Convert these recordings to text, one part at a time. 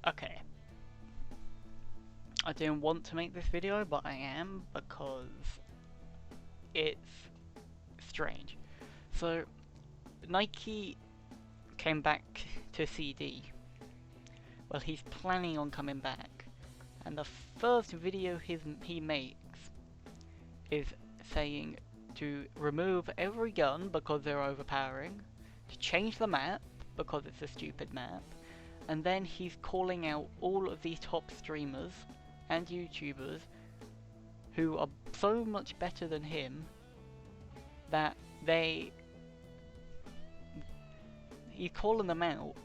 Okay. I didn't want to make this video, but I am because it's strange. So, Nike came back to CD. Well, he's planning on coming back. And the first video he makes is saying to remove every gun because they're overpowering, to change the map because it's a stupid map, and then he's calling out all of these top streamers and YouTubers who are so much better than him that he's calling them out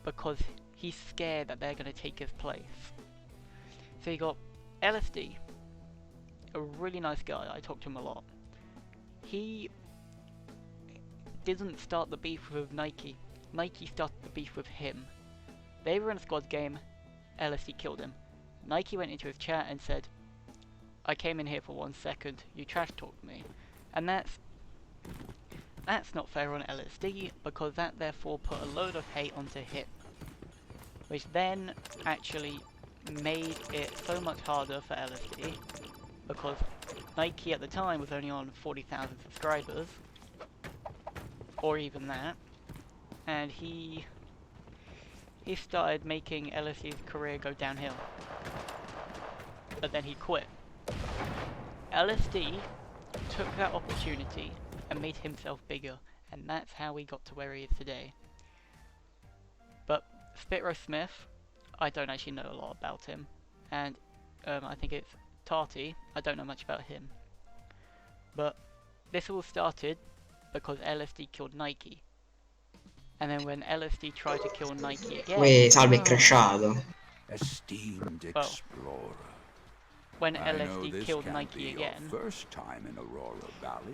because he's scared that they're going to take his place. So you got LSD, a really nice guy, I talked to him a lot. He didn't start the beef with Nike. Nike started the beef with him. They were in a squad game, LSD killed him. Nike went into his chat and said, I came in here for 1 second, you trash talked me. And that's not fair on LSD, because that therefore put a load of hate onto him. Which then actually made it so much harder for LSD, because Nike at the time was only on 40,000 subscribers, or even that, and he started making LSD's career go downhill. But then he quit. LSD took that opportunity and made himself bigger, and that's how he got to where he is today. But Spitro Smith, I don't actually know a lot about him, and I think it's Tarty, I don't know much about him. But this all started because LSD killed Nike. And then when LSD tried to kill Nike again... Uè, salve, è crashato. Esteemed explorer. When LSD killed Nike again... First time in Aurora Valley,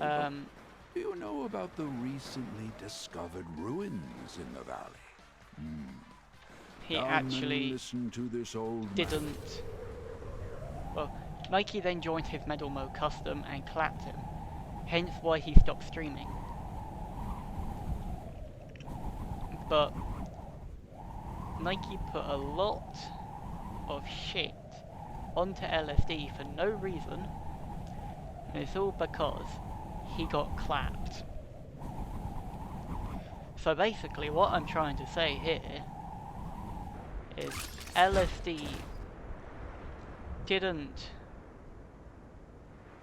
do you know about the recently discovered ruins in the valley? He actually didn't... Well, Nike then joined his Medal Mode custom and clapped him. Hence why he stopped streaming. But Nike put a lot of shit onto LSD for no reason, and it's all because he got clapped. So basically what I'm trying to say here is LSD didn't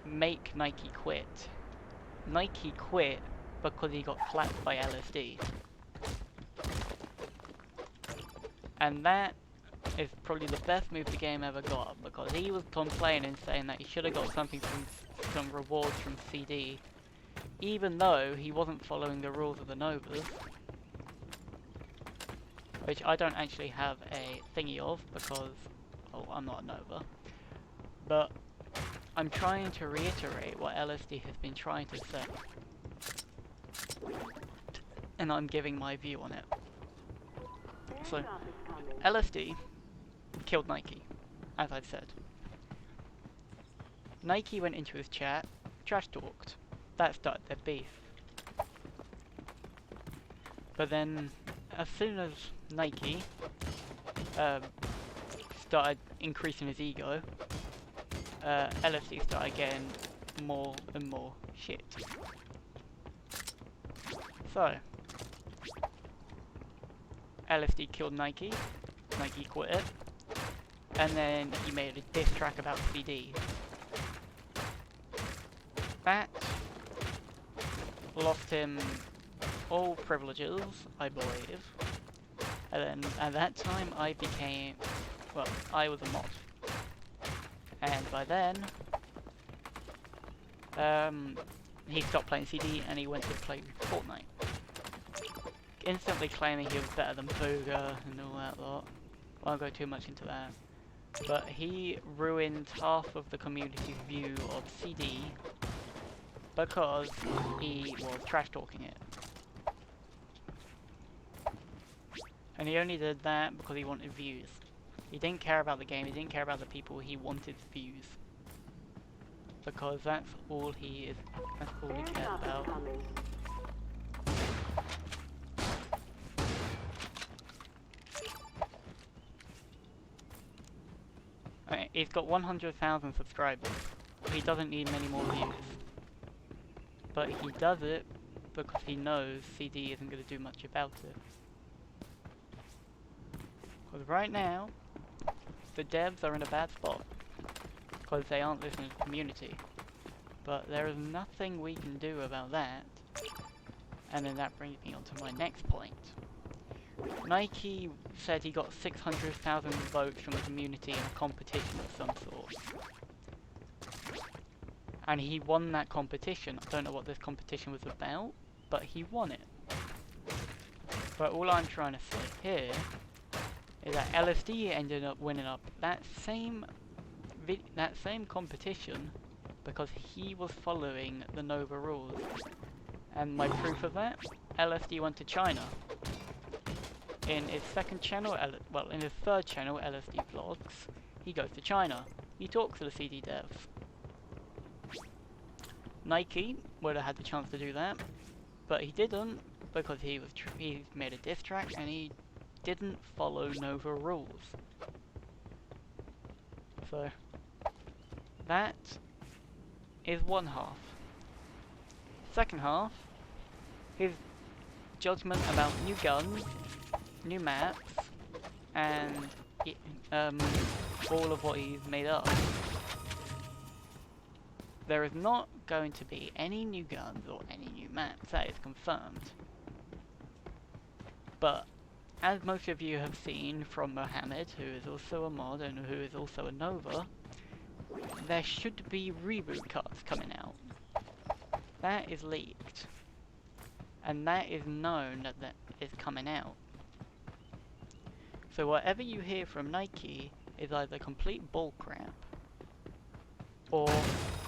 make Nike quit. Nike quit because he got clapped by LSD. And that is probably the best move the game ever got, because he was complaining, saying that he should have got something from some rewards from CD, even though he wasn't following the rules of the Novas, which I don't actually have a thingy of, because, oh, I'm not a Nova. But I'm trying to reiterate what LSD has been trying to say, and I'm giving my view on it. So, LSD killed Nike, as I've said. Nike went into his chat, trash talked. That started their beef. But then, as soon as Nike started increasing his ego, LSD started getting more and more shit. So, LSD killed Nike, Nike quit it, and then he made a diss track about CD. That lost him all privileges, I believe, and then at that time I became, well, I was a mod, and by then he stopped playing CD and he went to play Fortnite, instantly claiming he was better than Booga and all that lot. I won't go too much into that. But he ruined half of the community's view of CD because he was trash talking it. And he only did that because he wanted views. He didn't care about the game, he didn't care about the people, he wanted views. Because that's all he cared about. He's got 100,000 subscribers. He doesn't need many more views. But he does it because he knows CD isn't going to do much about it. Because right now, the devs are in a bad spot. Because they aren't listening to the community. But there is nothing we can do about that. And then that brings me on to my next point. Nike said he got 600,000 votes from the community in a competition of some sort. And he won that competition. I don't know what this competition was about, but he won it. But all I'm trying to say here is that LSD ended up winning up that same competition because he was following the Nova rules. And my proof of that, LSD went to China. In his second channel, in his third channel, LSD Vlogs, he goes to China. He talks to the CD devs. Nike would have had the chance to do that, but he didn't because he made a diss track and he didn't follow Nova rules. So that is one half. Second half, his judgment about new guns, new maps, and all of what he's made up. There is not going to be any new guns or any new maps, that is confirmed. But, as most of you have seen from Mohammed, who is also a mod and who is also a Nova, there should be reboot cards coming out. That is leaked. And that is known that is coming out. So whatever you hear from Nike is either complete bullcrap, or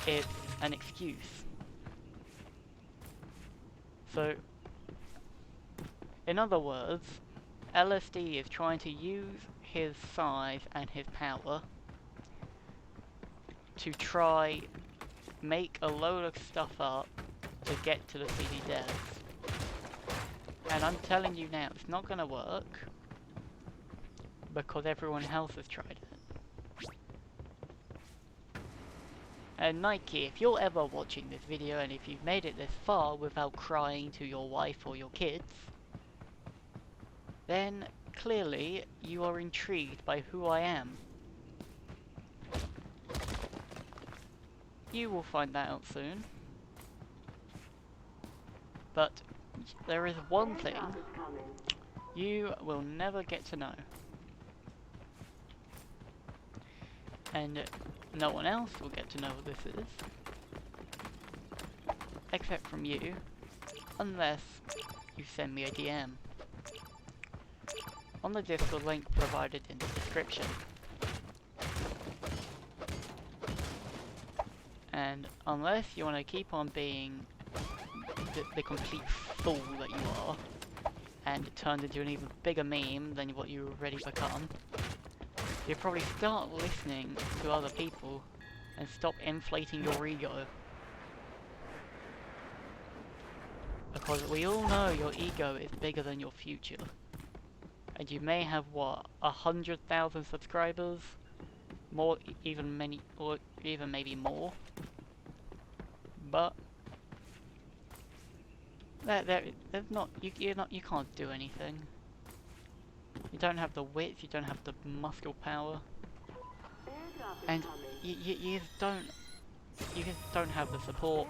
it's an excuse. So, in other words, LSD is trying to use his size and his power to try make a load of stuff up to get to the CD devs. And I'm telling you now, it's not going to work because everyone else has tried it. And Nike, if you're ever watching this video and if you've made it this far without crying to your wife or your kids, then clearly you are intrigued by who I am. You will find that out soon. But there is one thing you will never get to know. And no one else will get to know what this is. Except from you. Unless you send me a DM. On the Discord link provided in the description. And unless you want to keep on being the complete fool that you are, and it turned into an even bigger meme than what you've already become, you'll probably start listening to other people and stop inflating your ego. Because we all know your ego is bigger than your future. And you may have, what, 100,000 subscribers? More, even many, or even maybe more. But there's not, you can't do anything. You don't have the width, you don't have the muscle power, and you just don't have the support.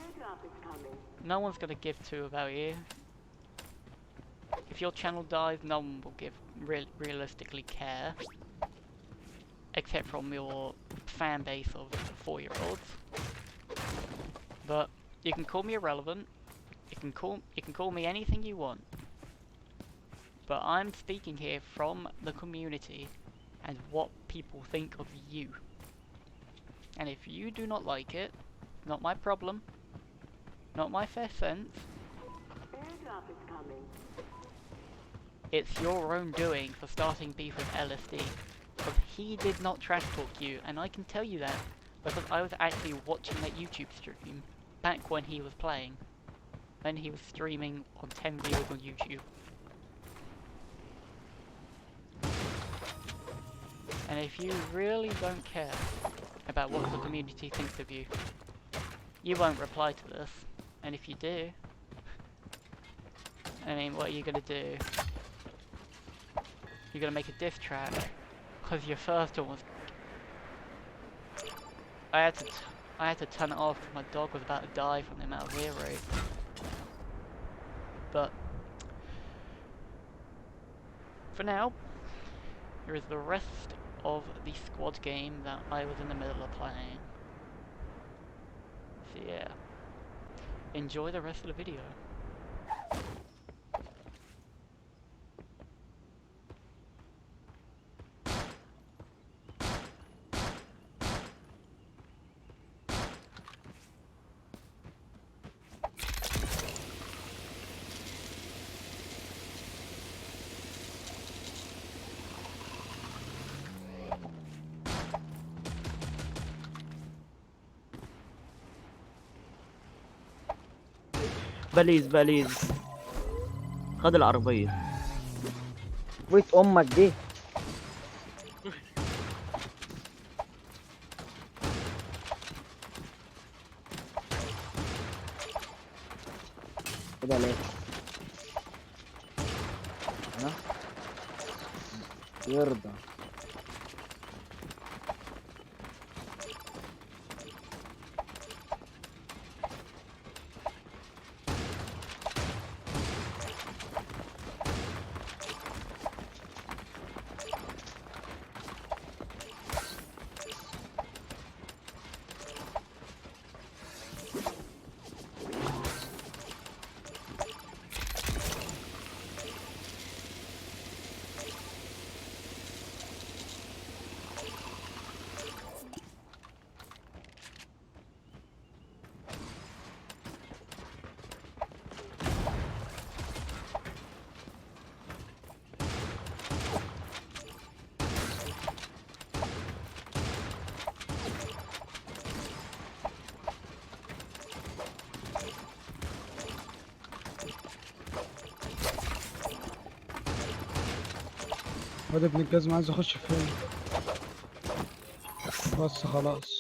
No one's gonna give two about you. If your channel dies, no one will realistically care, except from your fan base of 4-year-olds. But you can call me irrelevant. You can call me anything you want. But I'm speaking here from the community and what people think of you. And if you do not like it, not my problem, not my fair sense. Airdrop is coming. It's your own doing for starting beef with LSD. Because he did not trash talk you, and I can tell you that because I was actually watching that YouTube stream back when he was playing. When he was streaming on 10 videos on YouTube. And if you really don't care about what the community thinks of you, you won't reply to this. And if you do, I mean, what are you gonna do? You're gonna make a diss track, because your first one was... I had to turn it off because my dog was about to die from the amount of ear rape. But for now, here is the rest of the squad game that I was in the middle of playing. So yeah, enjoy the rest of the video. بليز خد العربية. ويت امك دي. كده ليه؟ ها؟ يرضى. واد ابن الجزمة عايز اخش فين؟ بس خلاص.